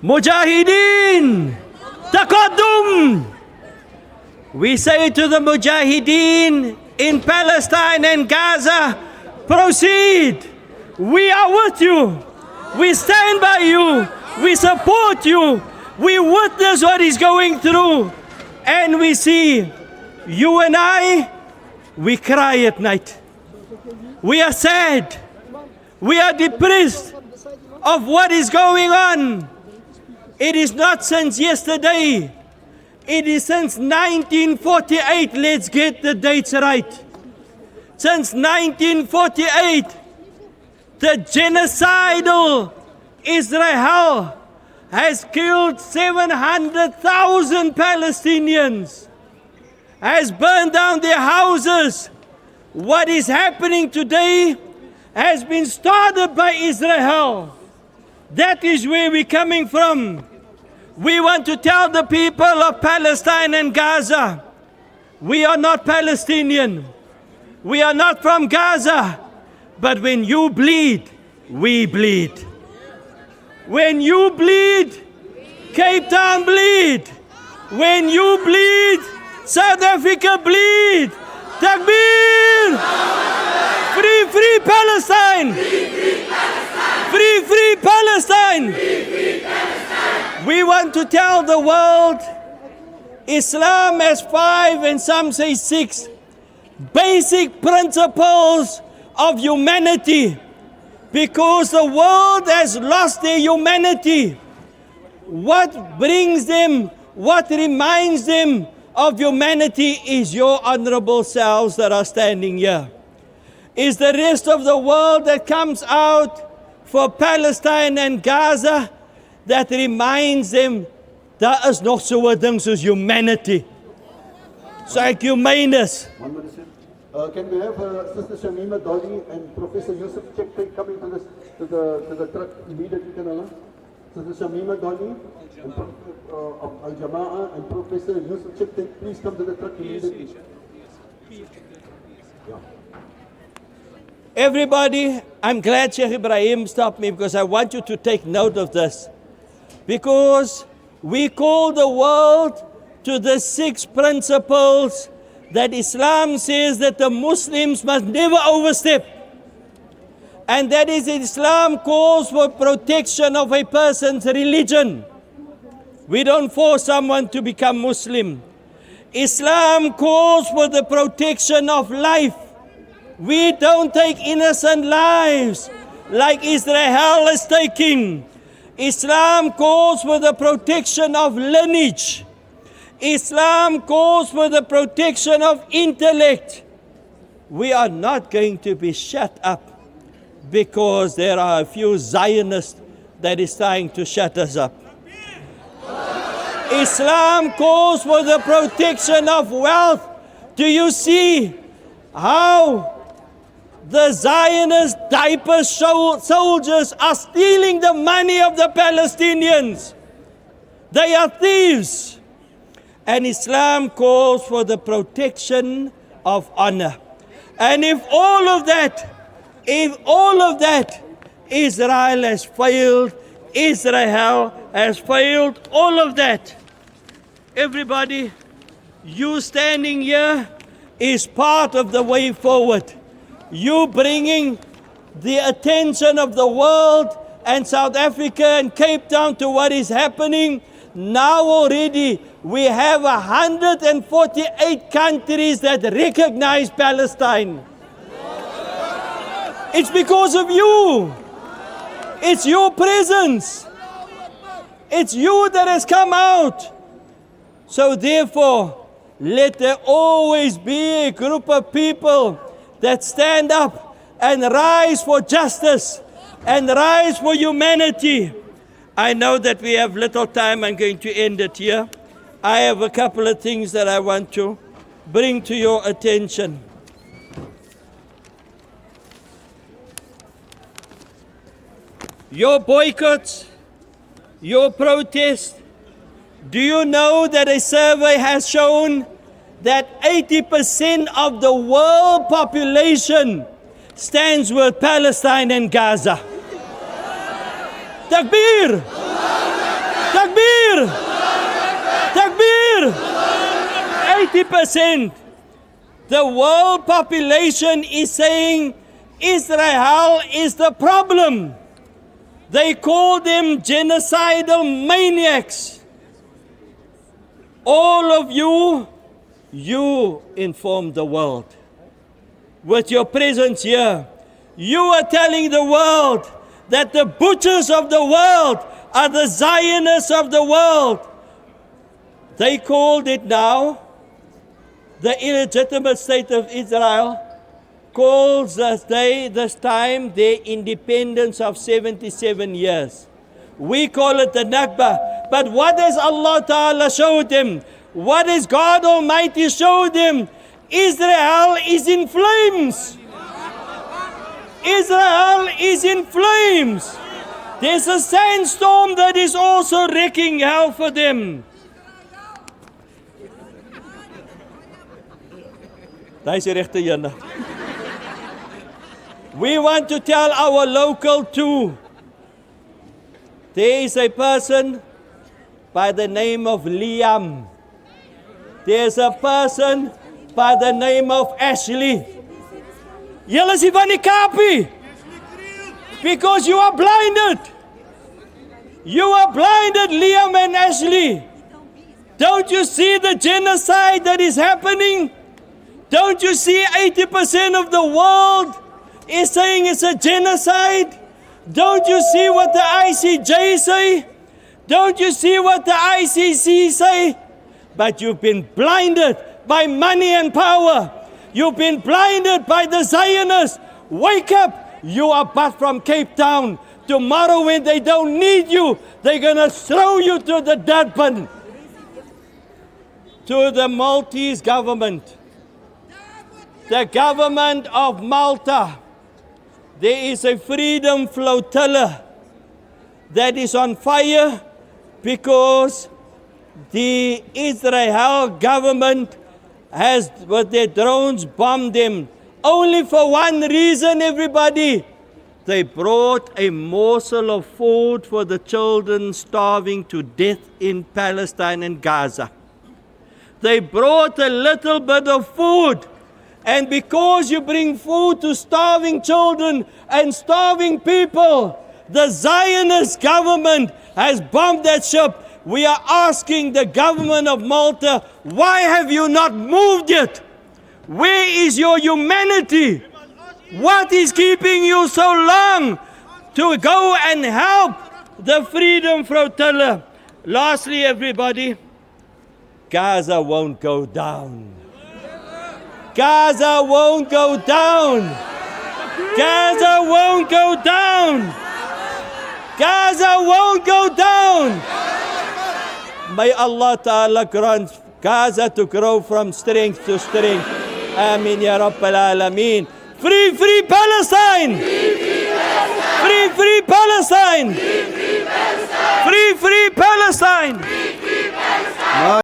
Mujahedin, taqaddum. We say to the mujahedin in Palestine and Gaza, proceed. We are with you. We stand by you. We support you. We witness what is going through. And we see you and I, we cry at night. We are sad. We are depressed of what is going on. It is not since yesterday. It is since 1948. Let's get the dates right. Since 1948, the genocidal Israel has killed 700,000 Palestinians, has burned down their houses. What is happening today has been started by Israel. That is where we're coming from. We want to tell the people of Palestine and Gaza, we are not Palestinian. We are not from Gaza. But when you bleed, we bleed. When you bleed, Cape Town bleed. When you bleed, South Africa bleed. Takbir! Free, free Palestine! Free, free Palestine! We want to tell the world Islam has 5 and some say 6 basic principles of humanity, because the world has lost their humanity. What brings them, what reminds them of humanity is your honorable selves that are standing here. Is the rest of the world that comes out for Palestine and Gaza that reminds them daar is nog so 'n ding soos humanity. So humanus. Can we have Sister Shamima Dolly and Professor Yusuf Sheikh coming to the truck immediately? Sister Shamima Dolly and Al Jama'ah and Professor Yusuf Sheikh, please come to the truck immediately. Yeah. Everybody, I'm glad Sheikh Ibrahim stopped me, because I want you to take note of this. Because we call the world to the 6 principles that Islam says that the Muslims must never overstep. And that is, Islam calls for protection of a person's religion. We don't force someone to become Muslim. Islam calls for the protection of life. We don't take innocent lives like Israel is taking. Islam calls for the protection of lineage. Islam calls for the protection of intellect. We are not going to be shut up because there are a few Zionists that is trying to shut us up. Islam calls for the protection of wealth. Do you see how the Zionist diaper soldiers are stealing the money of the Palestinians? They are thieves. And Islam calls for the protection of honor. And if all of that, Israel has failed, all of that. Everybody, you standing here is part of the way forward. You bringing the attention of the world and South Africa and Cape Town to what is happening. Now already we have 148 countries that recognize Palestine. It's because of you. It's your presence. It's you that has come out. So therefore, let there always be a group of people that stand up and rise for justice and rise for humanity. I know that we have little time. I'm going to end it here. I have a couple of things that I want to bring to your attention. Your boycotts, your protests, do you know that a survey has shown that 80% of the world population stands with Palestine and Gaza? Takbir! Takbir! Takbir! 80%. The world population is saying Israel is the problem. They call them genocidal maniacs. All of you inform the world. With your presence here, you are telling the world that the butchers of the world are the Zionists of the world. They called it now, the illegitimate state of Israel calls this time their independence of 77 years. We call it the Nakba. But what has Allah Ta'ala showed them? What has God Almighty showed them? Israel is in flames. Israel is in flames. There's a sandstorm that is also wreaking hell for them. We want to tell our local too. There is a person by the name of Liam. There's a person by the name of Ashley. Julle is van die Kapie. Because you are blinded. You are blinded, Liam and Ashley. Don't you see the genocide that is happening? Don't you see 80% of the world is saying it's a genocide? Don't you see what the ICJ say? Don't you see what the ICC say? But you've been blinded by money and power. You've been blinded by the Zionists. Wake up. You are but from Cape Town. Tomorrow when they don't need you, they're going to throw you to the dirt bin. To the Maltese government. The government of Malta. There is a freedom flotilla that is on fire because the Israel government has, with their drones, bombed them. Only for one reason, everybody. They brought a morsel of food for the children starving to death in Palestine and Gaza. They brought a little bit of food. And because you bring food to starving children and starving people, the Zionist government has bombed that ship. We are asking the government of Malta, why have you not moved yet? Where is your humanity? What is keeping you so long to go and help the freedom flotilla? Lastly, everybody, Gaza won't go down. Gaza won't go down. Gaza won't go down. Gaza won't go down. May Allah Ta'ala grant Gaza to grow from strength to strength. Amin ya Rabbal Alameen. Free, free Palestine! Free, free Palestine! Free, free Palestine! Free, free Palestine!